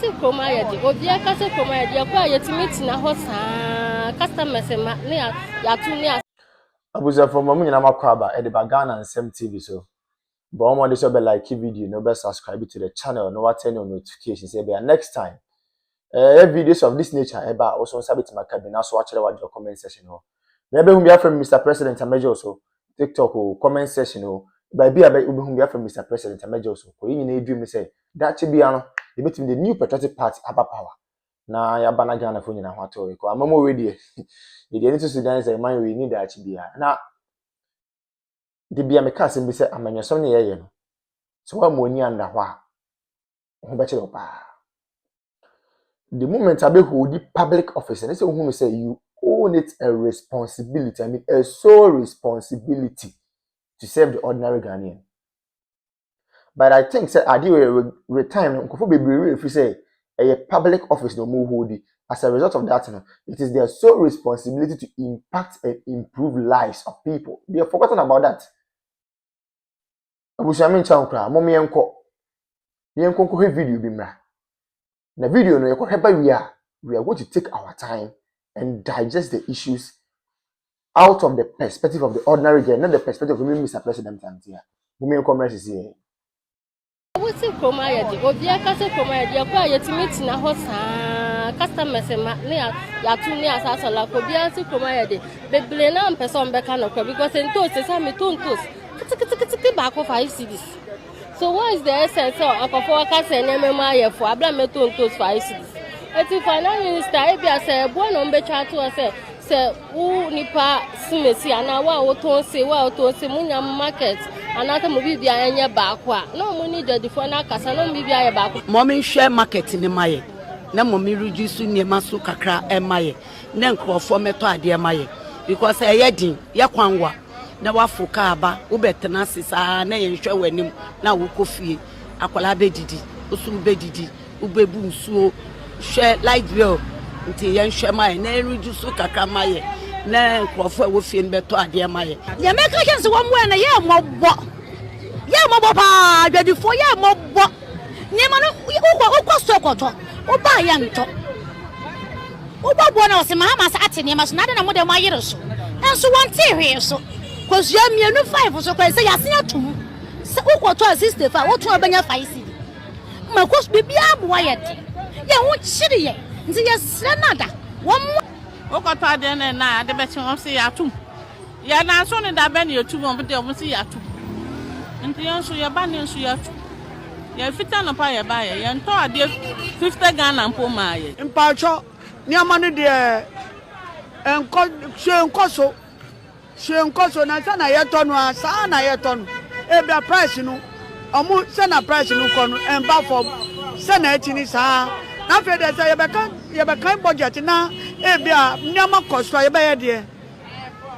What's it coma yadi? Obia kase coma yadi. Akwa yetimi na hosa customers ma near yatu near. Abuza from mamu nyina makwaba e de bagana and c0me so. But omo dey so be like video, no be subscribe to the channel, no what turn on notifications. Say be next time. Videos of this nature eba also sabit makabina so watch your comment section ho. Maybe whom be from Mr. President Amejo also TikTok or comment section ho. By be whom be from Mr. President Amejo also. Ko yin na dream say that be ano e between the new patriotic party aba power. Na ya bana Ghana fo nyina ho ato ko amamo we dey. The need to Sudan say man we need that be na the be ameka asem be say amanyasom ne yeye no. So wa mo ni anda ho a ho be chiro pa. The moment I be hold the public office, and they say, who say you own it a responsibility. I mean, a sole responsibility to serve the ordinary Ghanaian. But I think, say, I do retirement. If you say a public office no more hold it, as a result of that, it is their sole responsibility to impact and improve lives of people. They have forgotten about that. Abushamin chankra, mommy enko. The enko video bimra. In the video, we are going to take our time and digest the issues out of the perspective of the ordinary girl, not the perspective of Mr. President. Women commerce is here. What's it coma yadi? Obia kase coma yadi. Akwa yetimi na hosa customers ma near yatu near sasala. Obia si coma yadi. Beble na person beka no kwa because entos say me tontos. Kiti back of 5 cedis. So what is the essence of a forecast and MMI for Ablameton to 5 cities? If the finance minister, I say, one on becha to say, who nipa simesi, and I want to say, Munya market, and other movie behind your back. No money, the phone, Casano, maybe I back. Mommy share market in the Maye. No mommy reduce near Masu Kakra and Maye. Then call for meto dear Maye. Because I yedin, Yakwangwa. Na wafuka aba ubetena sisa na yenhwe wanim na wokofie akwala bedidi osu bedidi ubebu nsuo hwe light bill nti yenhwe mai na reduce kakra mai na nkrofo wofie nbeto ade mai ye meka kense wo mo na ye mobo pa adwadifo ye mobo ni ma no ukọ sokoto uba ya nto ubabo na osema ha masa ate ni ma so na de na mo de mo ayere so enso wonte hwe so because you are me 5 so say yasin atum who go to 65 what to abanya 5 cedi ma cause bibia aboa ye de ye ho chiri ye nti ye sre nada wo who go to ade na ade be chim say atum ye na so ne da be na yetum on de o say atum nti ye so ye ba ne so ye atum ye fita no pa ye ba ye nto ade 50 Ghana mpo ma ye mpacho ni amane de enko so Shenkoso na sana yetonu asa na yetonu ebia price no omu sana price no kono emba for sana etini sa na fe de say ye be kan budget na ebia nyama cost ye be ye de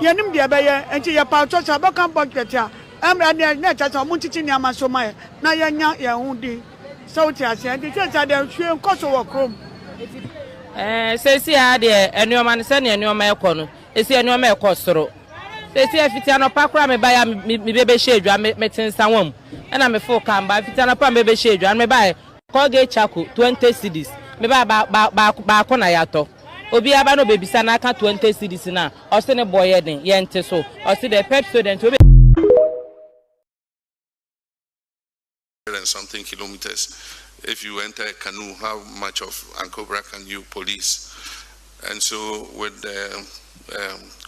yenim de be ye enti ye pa cho be kan budget a emra de na cha so mu chichi nyama so mai na ye nya ye hu di so ti ase enti cha de Shenkoso wo krom say see ha de enuoma ne se ne enuoma e kono esi enuoma e kosoro. Esi afitiano pakura me baya me bebe shedwa me tinsa wom na me full kamba afitiano pa me bebe shedwa me baya koge chaku 20 cedis me ba ko na yato obi aba no bebisa na aka 20 cedis na o se ne boy den ye nte so o se the pet student obi and something kilometers. If you enter a canoe, how much of Ankobra can you police? And so with the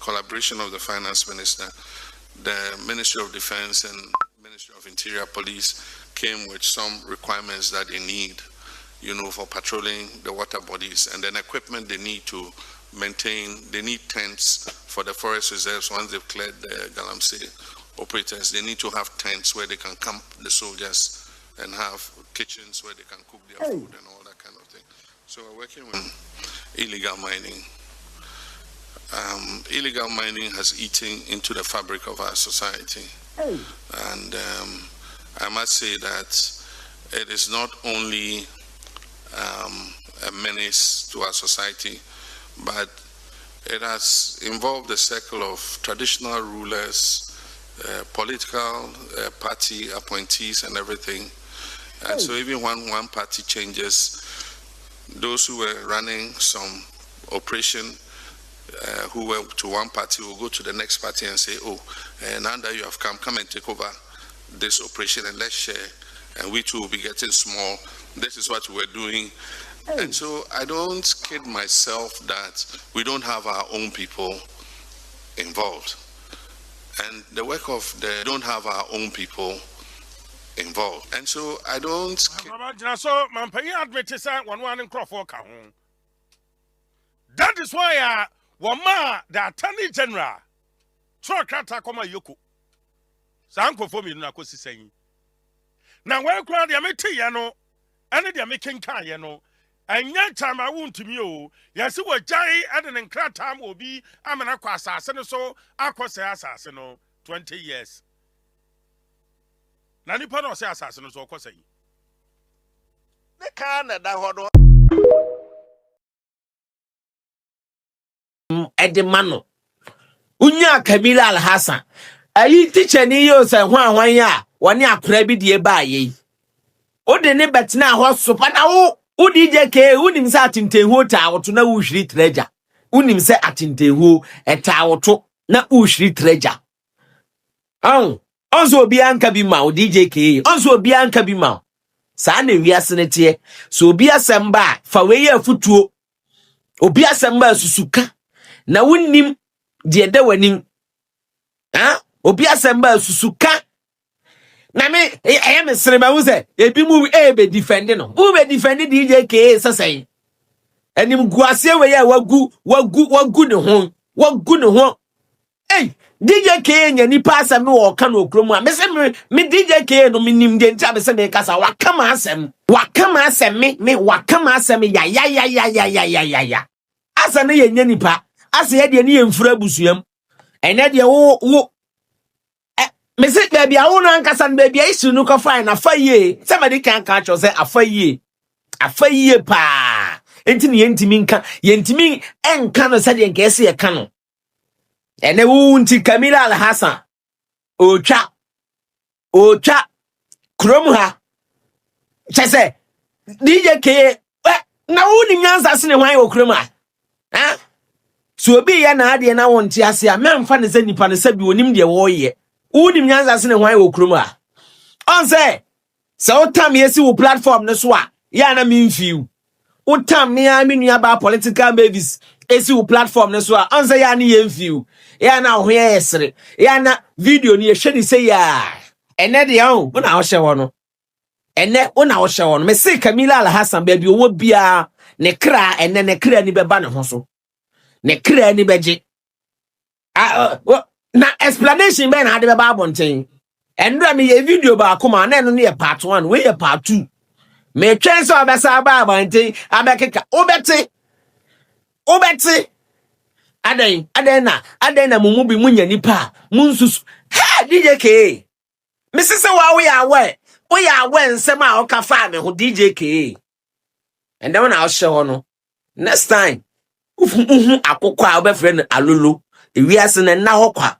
collaboration of the finance minister, the Ministry of Defense and Ministry of Interior Police came with some requirements that they need, for patrolling the water bodies, and then equipment they need to maintain. They need tents for the forest reserves. Once they've cleared the Galamsey operators, they need to have tents where they can camp the soldiers and have kitchens where they can cook their food and all that kind of thing. So we're working with illegal mining. Illegal mining has eaten into the fabric of our society. And I must say that it is not only a menace to our society, but it has involved the circle of traditional rulers, political party appointees and everything. And so even when one party changes, those who were running some operation who were to one party will go to the next party and say, oh, now that you have come and take over this operation and let's share, and we too will be getting small. This is what we're doing. And so I don't kid myself that we don't have our own people involved. And the work of the don't have our own people involved. And so I don't. So, that is why Wama, the Attorney General, so Kata Koma Yoku. Sanko for me, Nakosi saying. Now, where crowd Yameti Yano, and they are making Kayano, and young time I won't to me, yes, you were Jai, and then crowd time will be Amanaqua assassin, so Aquasa assassin, 20 years. Nanipano say assassin, so Quasay. The Canada. Edemano unya Kamila Al Hassan ayi teacher ni yo se hwan ya woni akora bi de ba yi o de ne betina ho sopa na wo DJ ke unim se atintenhu ta woto na uhwiri treasure unim se atintenhu eta woto na uhwiri treasure onzo obi anka bi ma o DJ ke onzo obi anka bi ma sa na wiase ne tie so obi asamba fa we ya futuo obi asamba susuka na wunnim de da wanim obi asamba susuka na me me srema wo se ebi mu be defend no wo be defend DJ K sasai enim guase we ya wagu ne ho DJ K nya ni pa asem wo ka no okromu a me se me DJ K no minim de ntia me se me kasa wakama asem me wakama asem ya asa ne ye nya nipa asa ye de ne ye mfura busuam ene de wo me se baby a wo no ankasa no baby a isu no ko fine na faye somebody can catch us say afaye pa enti ne yentimi enka no se de nke ese ye ka no ene wo nti Kamila Al Hassan ocha krom ha chese DJ K na wo ni nyansa se ne hwan wo krom ha so obi ya na ade na wonti ase a memfa ne se nipa ne sabi onim de wo ye unim nyanza se ne hwan wo krom a on say so tam yesi wo platform ne so a ya na memfiu utam me a me nua ba political babies esi wo platform ne so a on say ya na yemfiu ya na ho ye yesre ya na video ni ye hwe ni say ya ene de ho na ho hye wo no ene wo na ho hye wo no me se Kamila Al Hassan ba bi owo bia ne kra ene ne kra ni beba ne ho so ne kra ni beje na explanation be na de be abonten endra me ye video ba akoma na no ne part 1 we ye part 2 me twen so obesa ba abonten abekeka obeti aden na mumu bi munya nipa munsusu ha DJ K misise wa we awe nsem a o ka fa me ho DJ K and then na o hye ho no next time ufu akokwa a obefre no alolo ewiase na hokwa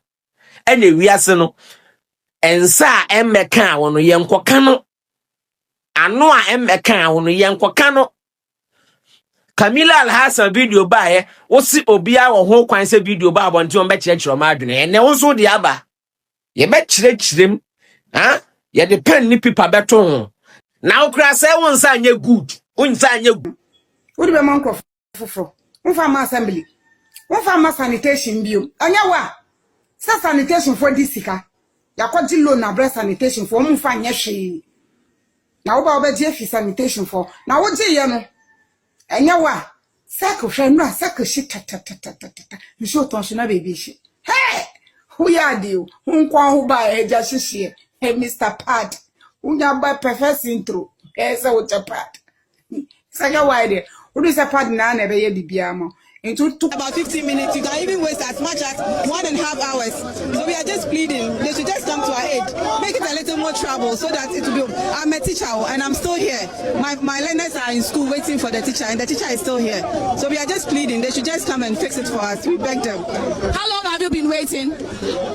ene ewiase no ensa emmeka wono yenkoka no ano a emmeka wono yenkoka no Kamila Al Hassan video ba wo si obia wo ho kwan se video ba abonti on be kirechiro ma adwene ene wo so de aba ye be kirechirem ye de pen ni paper beto ho na okra se won sa anya good unsa anya good wo de be man ko foforo won ma assembly won ma sanitation bio anya wa sa sanitation for disika yakwaji loan na breast sanitation for won fa nya hwe na wo ba obeje fi sanitation for na wo je ye no anya wa sako hwe no sako shi ta nso tonshina baby shi hey who ya dio nkwa ho ba eja hihie hey Mr. Pad unya ba perfect intro say what a pad sanya wide we say pad na be ye bibia mo It took about 15 minutes. You can even waste as much as 1.5 hours. So we are just pleading. They should just come to our aid. Make it a little more trouble so that it will be. I'm a teacher and I'm still here. My learners are in school waiting for the teacher and the teacher is still here. So we are just pleading. They should just come and fix it for us. We beg them. How long have you been waiting?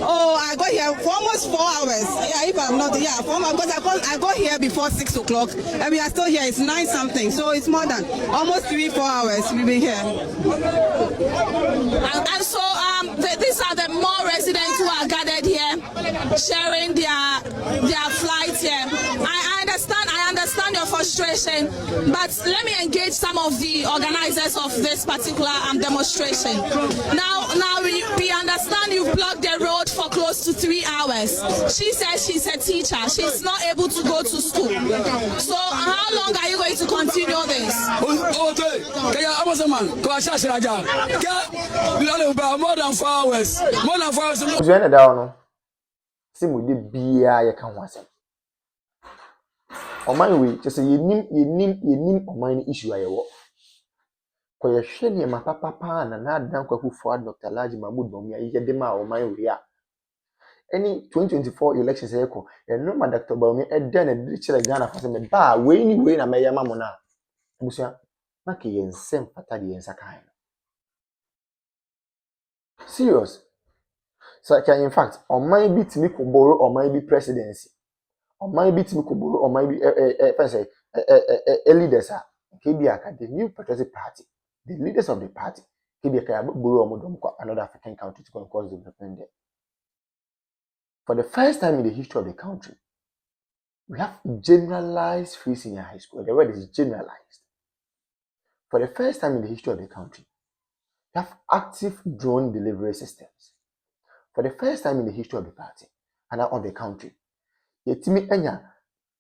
Oh, I got here for almost 4 hours. Yeah, if I'm not, yeah, 4 hours. Because I got here before 6 o'clock and we are still here. It's 9 something. So it's more than almost 3-4 hours we've been here. And so these are the more residents who are gathered here, sharing their flight here. I understand your frustration, but let me engage some of the organizers of this particular demonstration. Now we understand you've blocked the road for close to 3 hours. She says she's a teacher. She's not able to go to school. So how long are you going to continue this? More than 4 hours. More than 4 hours. Ojene da no. Si mu de bia ye ka ho asem. Oman we just yenim oman ni issue ayewo. Ko ye hwe ne ma papa na adan kwaku for Dr. Laji Mahmood Bawumia ye de ma oman we ya. Any 2024 elections eko, e no ma Dr. Bawumia e den e de kire Ghana for say ba we na me ya mamo na. Busia na ke ye nsem fata de yensa kan. Serious. So in fact, on my bit me could borrow or my be presidency. On my bit me could borrow or my be leaders are KBA, the new patriotic party, the leaders of the party, KBA borrow another African country to cause development there. For the first time in the history of the country, we have generalized free senior high school. The word is generalized. For the first time in the history of the country, we have active drone delivery systems. For the first time in the history of the party and of the country, yetimi enya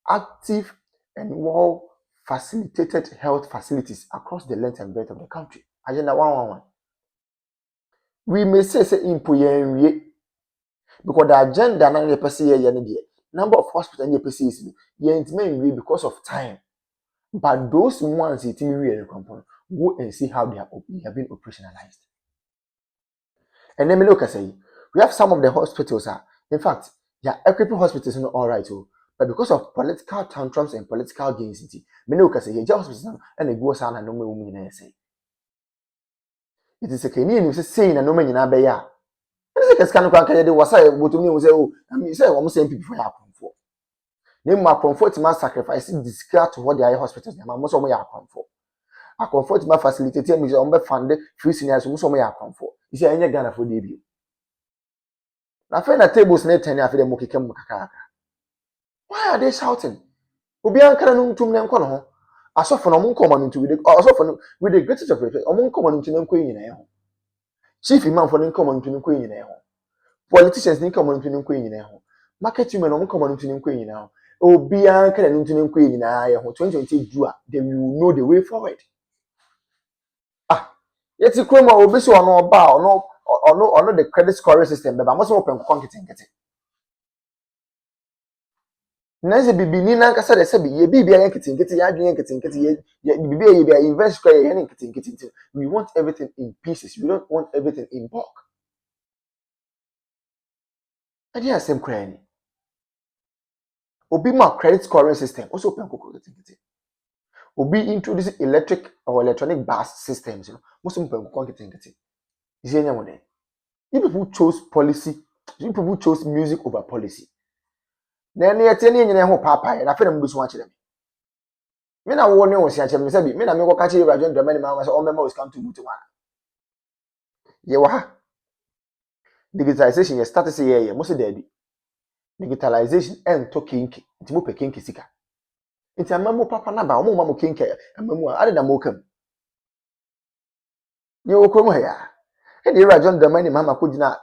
active and well facilitated health facilities across the length and breadth of the country. Agenda 111. We may say impoyen because the agenda na the person here number of hospitals and the is yentime because of time. But those ones yetimi go and see how they have been operationalized. And then me look say we have some of the hospitals in fact, yeah, equipping hospitals are all right, but because of political tantrums and political gains, me look say yeah, hospitals and they go sana no me say. It is a Kenyan who say na no me nyina be ya. It is a scan kan kan dey wasa botumi say oh, I mean say we say people for ya comfort. Name ma comfort ma sacrifice discard to what they are hospitals, ma mo so mo ya comfort. A comfort ma facilitate me say on be fund free seniors mo so mo ya comfort. You say anya Ghana for dey. Na fe na tables na 10 afi dem mokekam kakaka. Why are they shouting? Obi ankara no ntum ne nko no ho. Asofo no mo nkoma no ntu asofo no with the greatest of respect, omo nkoma no ntu ne nko nyina ho. Chief imam for ne nkoma no ntu ne nko nyina ho. Politicians ne nkoma no ntu ne nko nyina ho. Market women no nkoma no ntu ne nko nyina ho. Obi ankara no ntu ne nko nyina ye ho. 2020 dua, they will know the way forward. Yeti kroma obi so ono ba ono the credit scoring system be ba mo so open konketenkete. Nanze bibini na nkasa de se bi ye bibia yanketenkete ya adwen yanketenkete ye bibia ye bia invest square ye yanketenkete. We want everything in pieces. We don't want everything in bulk. Adi asem kra ni. Obi ma credit scoring system also open konketenkete. Obi introduce electric or electronic bus systems, most of them konketenkete. Is any one there? You people chose policy, you people chose music over policy. Then you tell me ho papa, and I feel them go watch them. Me na wo ne wo sia chem say bi, me na me go catch you Regr3t man say all members come to Butu one. Ye wa ha. Digitalization ye start say ye mo say there bi. Digitalization and to kinki, nti mo pe kinki sika. Nti amamu papa na ba, o mo ma mo kinki, amamu a ade na mo kam. Ye wo krom ha ya. And the Regr3t mama could not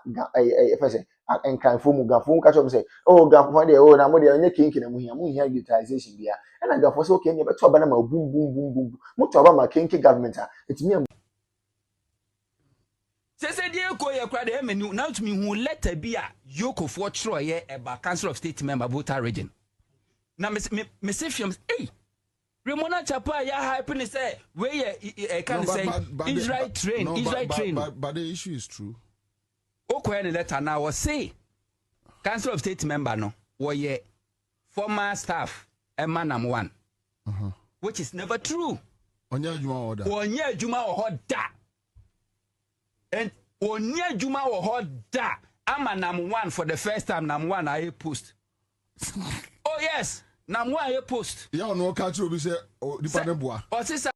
encanfo mu gafo catch up say, oh, gafo de oh, na mo de onye kinki na mu hia utilization bia. And I gafo say okay, you better ba na ma boom boom boom boom. Mo to ba ma kinki government it me Say dey ko ye kra de menu now to me who letter bi a yoko for tro ye about council of state member voter region. Na me say fiam hey Ramona Chapa ya hype say where can say Israel train Israel train. But the issue is true. Okay, the letter now was say Council of State member no were former staff Emanam 1, which is never true. Onya Juma order. Onya Juma or da. And Onya Juma or da. Amanam 1 for the first time. Nam 1 I post. Oh yes, Nam 1 I post. Yeah, no catch you. We say, oh, the panel boy.